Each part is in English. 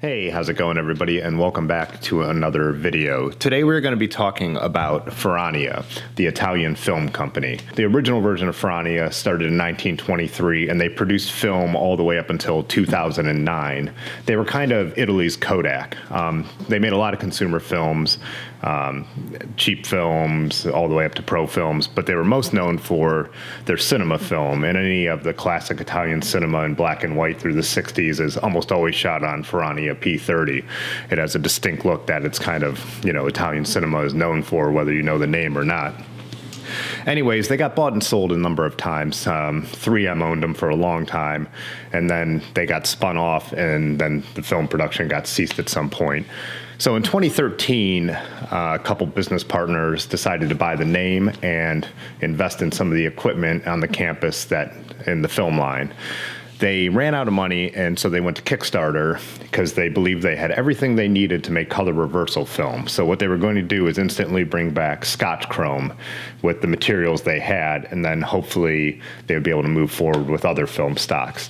Hey, how's it going everybody, and welcome back to another video. Today we're going to be talking about Ferrania, the Italian film company. The original version of Ferrania started in 1923 and they produced film all the way up until 2009. They were kind of Italy's Kodak. They made a lot of consumer films, cheap films, all the way up to pro films, but they were most known for their cinema film, and any of the classic Italian cinema in black and white through the 60s is almost always shot on Ferrania P30. It has a distinct look that it's kind of, Italian cinema is known for, whether you know the name or not. Anyways, they got bought and sold a number of times. 3M owned them for a long time, and then they got spun off, and then the film production got ceased at some point. So in 2013, a couple business partners decided to buy the name and invest in some of the equipment on the campus in the film line. They ran out of money, and so they went to Kickstarter because they believed they had everything they needed to make color reversal film. So what they were going to do is instantly bring back Scotch chrome with the materials they had, and then hopefully they would be able to move forward with other film stocks.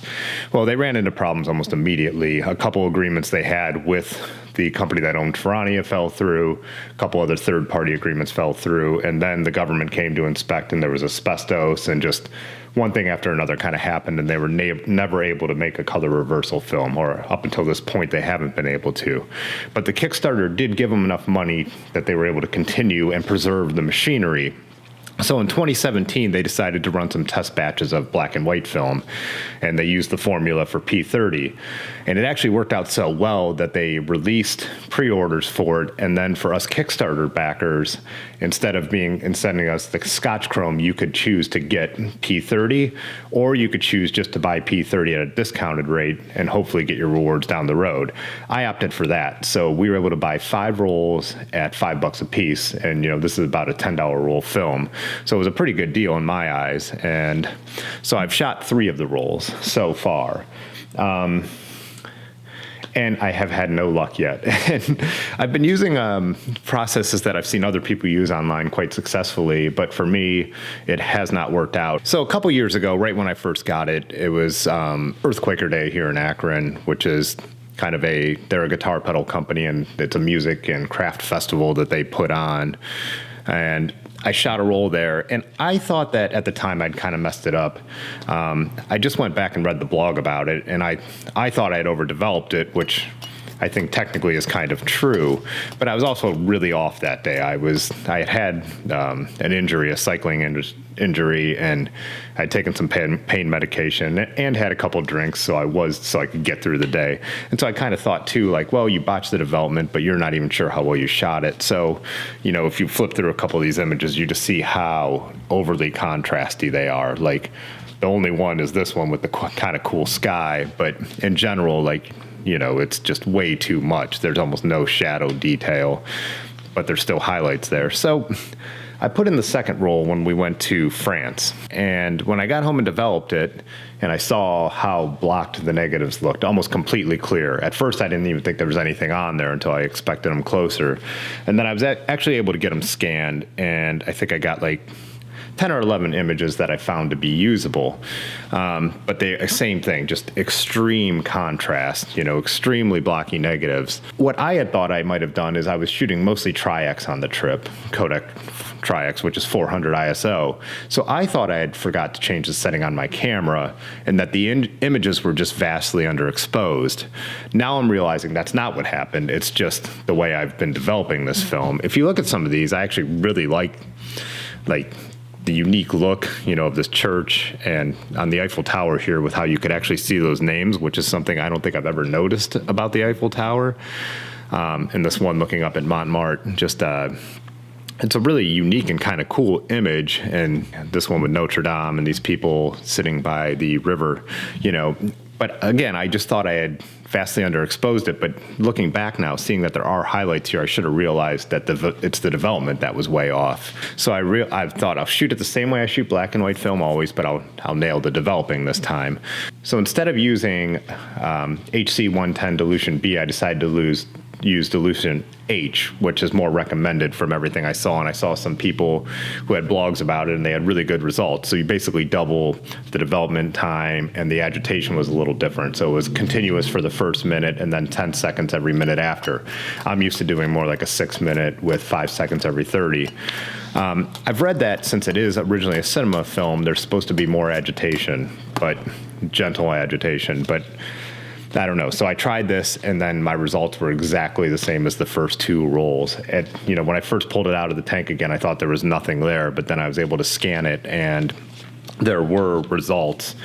Well, they ran into problems almost immediately. A couple agreements they had with the company that owned Ferrania fell through, a couple other third-party agreements fell through, and then the government came to inspect, and there was asbestos, and just one thing after another kind of happened, and they were never able to make a color reversal film, or up until this point they haven't been able to. But the Kickstarter did give them enough money that they were able to continue and preserve the machinery. So in 2017, they decided to run some test batches of black and white film, and they used the formula for P30. And it actually worked out so well that they released pre-orders for it, and then for us Kickstarter backers, instead of sending us the Scotch Chrome, you could choose to get P30, or you could choose just to buy P30 at a discounted rate and hopefully get your rewards down the road. I opted for that, so we were able to buy 5 rolls at $5 a piece, and this is about a $10 roll film. So it was a pretty good deal in my eyes, and so I've shot 3 of the rolls so far. And I have had no luck yet. And I've been using processes that I've seen other people use online quite successful, but for me, it has not worked out. So a couple years ago, right when I first got it, it was Earthquaker Day here in Akron, which is kind of they're a guitar pedal company, and it's a music and craft festival that they put on. And I shot a roll there, and I thought that at the time I'd kind of messed it up. I just went back and read the blog about it, and I thought I had overdeveloped it, which I think technically is kind of true, but I was also really off that day. I had an injury, a cycling injury, and I'd taken some pain medication and had a couple drinks, so I could get through the day. And so I kind of thought too, well, you botched the development, but you're not even sure how well you shot it. So, if you flip through a couple of these images, you just see how overly contrasty they are. The only one is this one with the kind of cool sky, but in general, it's just way too much. There's almost no shadow detail, but there's still highlights there. So I put in the second roll when we went to France. And when I got home and developed it, and I saw how blocked the negatives looked, almost completely clear. At first, I didn't even think there was anything on there until I inspected them closer. And then I was actually able to get them scanned, and I think I got 10 or 11 images that I found to be usable. But same thing, just extreme contrast, extremely blocky negatives. What I had thought I might have done is I was shooting mostly Tri-X on the trip, Kodak Tri-X, which is 400 ISO. So I thought I had forgot to change the setting on my camera, and that the images were just vastly underexposed. Now I'm realizing that's not what happened. It's just the way I've been developing this film. If you look at some of these, I actually really like the unique look, of this church, and on the Eiffel Tower here with how you could actually see those names, which is something I don't think I've ever noticed about the Eiffel Tower. And this one looking up at Montmartre, just it's a really unique and kind of cool image. And this one with Notre Dame and these people sitting by the river, But again, I just thought I had vastly underexposed it, but looking back now, seeing that there are highlights here, I should have realized that it's the development that was way off. So I thought I'll shoot it the same way I shoot black and white film always, but I'll nail the developing this time. So instead of using HC110 dilution B, I decided to use dilution H, which is more recommended from everything I saw. And I saw some people who had blogs about it, and they had really good results. So you basically double the development time, and the agitation was a little different. So it was continuous for the first minute and then 10 seconds every minute after. I'm used to doing more like a 6 minute with 5 seconds every 30. I've read that since it is originally a cinema film, there's supposed to be more agitation, but gentle agitation. But I don't know. So I tried this, and then my results were exactly the same as the first 2 rolls. When I first pulled it out of the tank again, I thought there was nothing there, but then I was able to scan it, and there were results.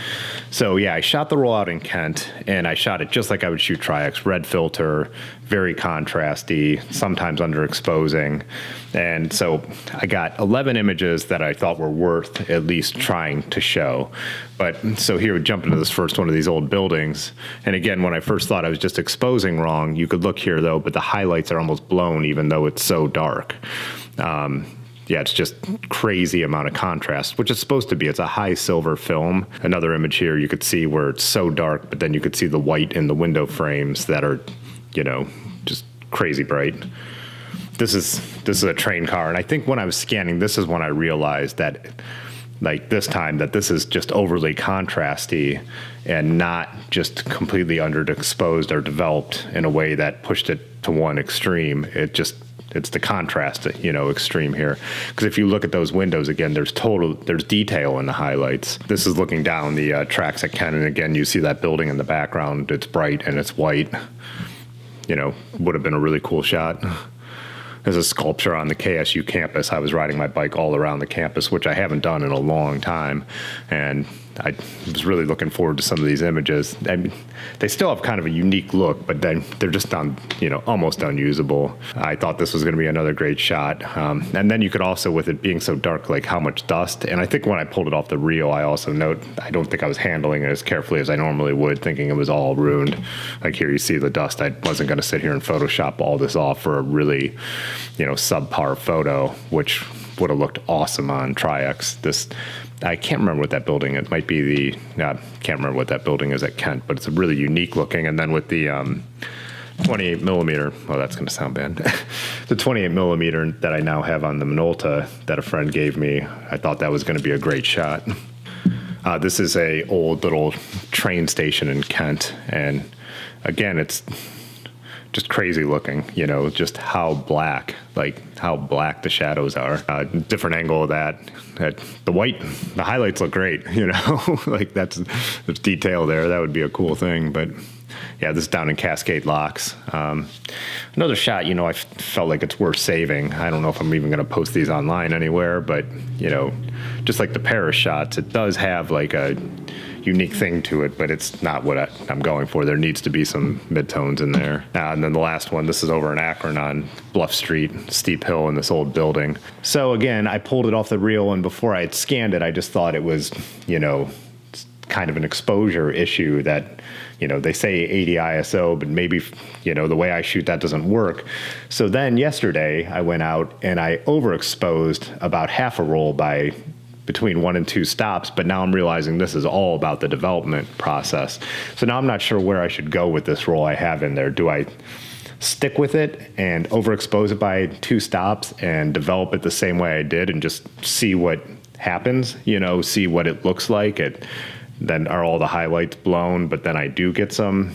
So yeah, I shot the roll out in Kent, and I shot it just like I would shoot Tri-X, red filter, very contrasty, sometimes underexposing. And so I got 11 images that I thought were worth at least trying to show. But so here we jump into this first one of these old buildings. And again, when I first thought I was just exposing wrong, you could look here though, but the highlights are almost blown even though it's so dark. Yeah, it's just crazy amount of contrast, which it's supposed to be. It's a high silver film. Another image here, you could see where it's so dark, but then you could see the white in the window frames that are, just crazy bright. This is a train car, and I think when I was scanning, this is when I realized that, like this time, that this is just overly contrasty and not just completely underexposed or developed in a way that pushed it to one extreme. It's the contrast, extreme here. Because if you look at those windows again, there's detail in the highlights. This is looking down the tracks at Kent, and again, you see that building in the background. It's bright and it's white. Would have been a really cool shot. There's a sculpture on the KSU campus. I was riding my bike all around the campus, which I haven't done in a long time. And I was really looking forward to some of these images. I mean, they still have kind of a unique look, but then they're just almost unusable. I thought this was going to be another great shot. And then you could also, with it being so dark, like how much dust. And I think when I pulled it off the reel, I also note, I don't think I was handling it as carefully as I normally would, thinking it was all ruined. Like here you see the dust. I wasn't going to sit here and Photoshop all this off for a really, subpar photo, which would have looked awesome on Tri-X. I can't remember what that building is. It might be can't remember what that building is at Kent, but it's a really unique looking. And then with the 28 millimeter, that's going to sound bad. The 28 millimeter that I now have on the Minolta that a friend gave me, I thought that was going to be a great shot. This is a old little train station in Kent, and again, it's just crazy looking, just how black the shadows are. Different angle of that. The highlights look great, like there's detail there. That would be a cool thing. But yeah, this is down in Cascade Locks. Another shot, I felt like it's worth saving. I don't know if I'm even going to post these online anywhere, but just like the Paris shots, it does have like a unique thing to it, but it's not what I'm going for. There needs to be some midtones in there. And then the last one, this is over in Akron on Bluff Street, steep hill in this old building. So again, I pulled it off the reel, and before I had scanned it, I just thought it was, kind of an exposure issue that, they say 80 ISO, but maybe, the way I shoot that doesn't work. So then yesterday I went out and I overexposed about half a roll by between 1 and 2 stops, but now I'm realizing this is all about the development process. So now I'm not sure where I should go with this roll I have in there. Do I stick with it and overexpose it by 2 stops and develop it the same way I did and just see what happens, see what it looks like? Then are all the highlights blown, but then I do get some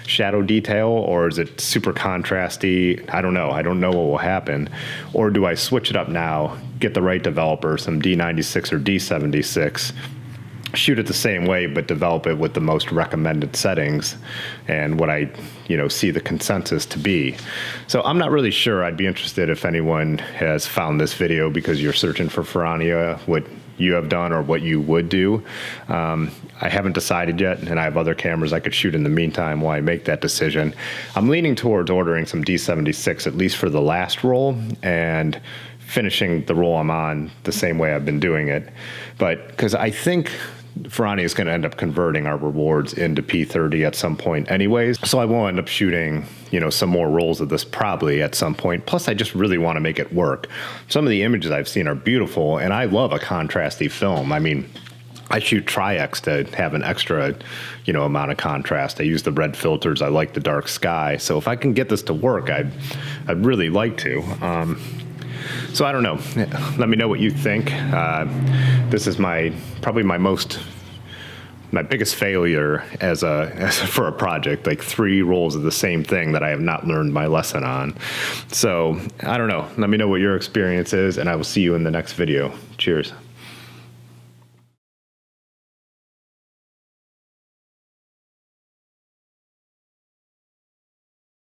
shadow detail, or is it super contrasty? I don't know. I don't know what will happen. Or do I switch it up now, get the right developer, some D96 or D76, shoot it the same way, but develop it with the most recommended settings and what I, see the consensus to be. So I'm not really sure. I'd be interested if anyone has found this video because you're searching for Ferrania, what you have done or what you would do. I haven't decided yet, and I have other cameras I could shoot in the meantime while I make that decision. I'm leaning towards ordering some D76, at least for the last roll, and finishing the roll I'm on the same way I've been doing it. But because I think Ferrania is going to end up converting our rewards into P30 at some point anyways. So I will end up shooting, some more rolls of this probably at some point. Plus, I just really want to make it work. Some of the images I've seen are beautiful, and I love a contrasty film. I mean, I shoot Tri-X to have an extra, amount of contrast. I use the red filters. I like the dark sky. So if I can get this to work, I'd really like to. So I don't know. Let me know what you think. This is probably my biggest failure as for a project, like 3 rolls of the same thing that I have not learned my lesson on. So I don't know. Let me know what your experience is, and I will see you in the next video. Cheers.